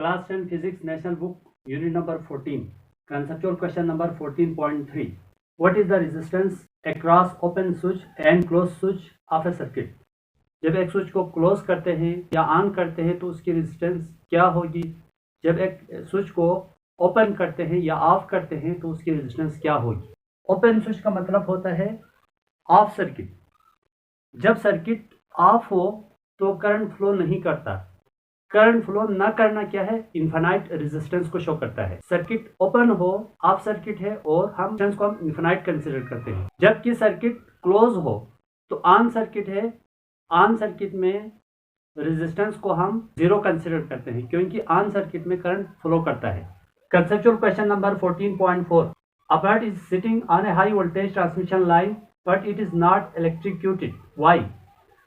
Class 10 Physics National Book Unit number 14 Conceptual question number 14.3 What is the resistance across open switch and closed switch of a circuit? जब एक switch को close करते हैं या on करते हैं तो उसकी रेजिस्टेंस क्या होगी। जब एक स्विच को ओपन करते हैं या ऑफ करते हैं तो उसकी रेजिस्टेंस क्या होगी। ओपन स्विच का मतलब होता है ऑफ सर्किट। जब सर्किट ऑफ हो तो करंट फ्लो नहीं करता। करंट फ्लो न करना क्या है, इन्फिनाइट रेजिस्टेंस को शो करता है। सर्किट ओपन हो, ऑफ सर्किट है और हम रेजिस्टेंस को हम इन्फिनाइट कंसीडर करते हैं। जबकि सर्किट क्लोज हो तो ऑन सर्किट है, ऑन सर्किट में रेजिस्टेंस को हम जीरो कंसीडर करते हैं क्योंकि ऑन सर्किट में करंट फ्लो करता है। Conceptual question number 14.4 A bird is sitting on a high voltage transmission line but it is not electrocuted. Why?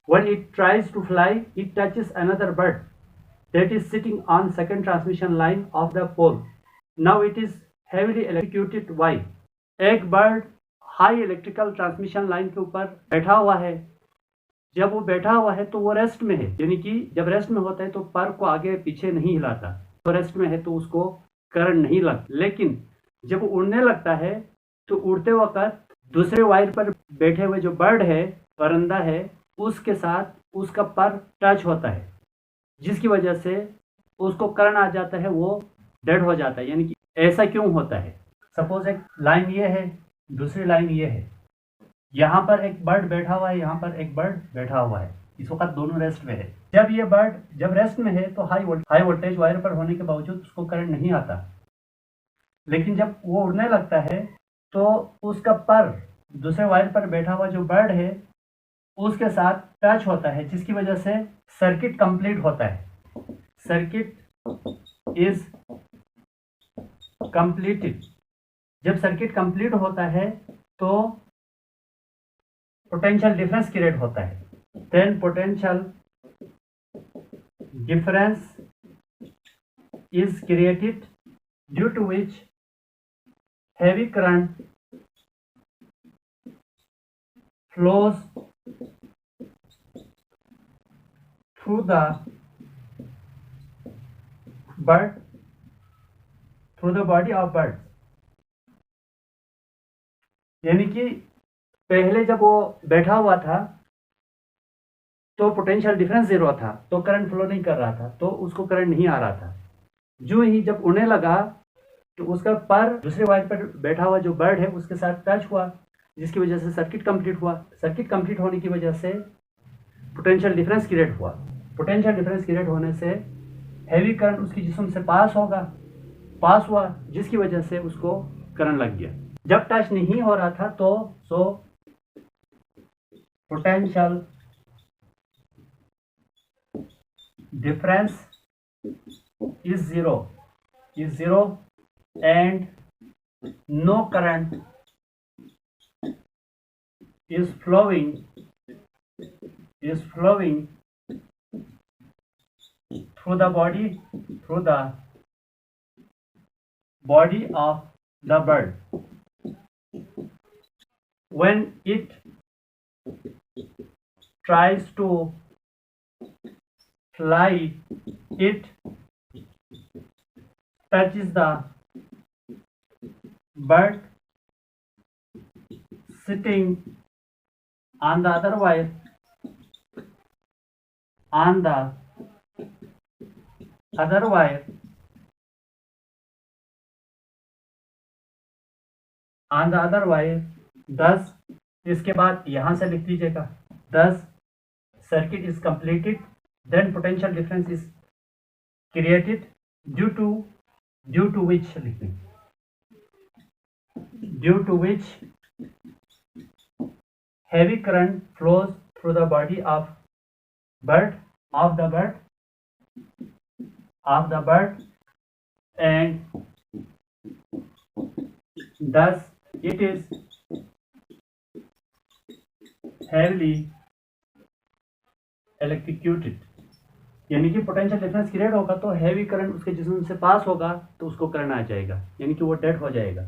When it tries to fly, it touches another bird that is sitting on second transmission line of the pole. Now it is heavily electrocuted. Why? एक bird high electrical transmission line के ऊपर बैठा हुआ है। जब वो बैठा हुआ है तो वो रेस्ट में है, यानी कि जब रेस्ट में होता है तो पर को आगे पीछे नहीं हिलाता। तो रेस्ट में है तो उसको करंट नहीं लगता। लेकिन जब वो उड़ने लगता है तो उड़ते वक्त दूसरे वायर पर बैठे हुए जो बर्ड है, परिंदा है, उसके साथ उसका पर टच होता है, जिसकी वजह से उसको करंट आ जाता है, वो डेड हो जाता है। यानी कि ऐसा क्यों होता है। सपोज एक लाइन ये है, दूसरी लाइन ये है, यहाँ पर एक बर्ड बैठा हुआ है, यहाँ पर एक बर्ड बैठा हुआ है। इस वक्त दोनों रेस्ट में है। जब ये बर्ड जब रेस्ट में है तो हाई वोल्टेज वायर पर होने के बावजूद उसको करंट नहीं आता। लेकिन जब वो उड़ने लगता है तो उसका पर दूसरे वायर पर बैठा हुआ जो बर्ड है उसके साथ टच होता है, जिसकी वजह से सर्किट कंप्लीट होता है। Circuit is completed. जब सर्किट कंप्लीट होता है तो पोटेंशियल डिफरेंस क्रिएट होता है। Then potential difference is created due to which heavy current flows through the bird, through the body of bird। यानी कि पहले जब वो बैठा हुआ था तो पोटेंशियल डिफरेंस जीरो था, तो करंट फ्लो नहीं कर रहा था, तो उसको करंट नहीं आ रहा था। जो ही जब उड़ने लगा तो उसका पर दूसरे वायर पर बैठा हुआ जो बर्ड है उसके साथ टच हुआ, जिसकी वजह से सर्किट कंप्लीट हुआ। सर्किट कंप्लीट होने की वजह से पोटेंशियल डिफरेंस क्रिएट हुआ। पोटेंशियल डिफरेंस क्रिएट होने से हैवी करंट उसकी जिस्म से पास हुआ, जिसकी वजह से उसको करंट लग गया। जब टच नहीं हो रहा था तो potential difference is zero and no current is flowing through the body of the bird. When it tries to fly, it touches the bird sitting on the other wire, thus इसके बाद यहां से लिख लीजिएगा, thus circuit is completed, then potential difference is created due to which लिखेंगे, due to which heavy current flows through the body of the bird and thus it is heavily electrocuted। यानी कि potential difference create होगा तो heavy current उसके जिस्म से पास होगा तो उसको करंट आ जाएगा, यानी कि वो डेड हो जाएगा।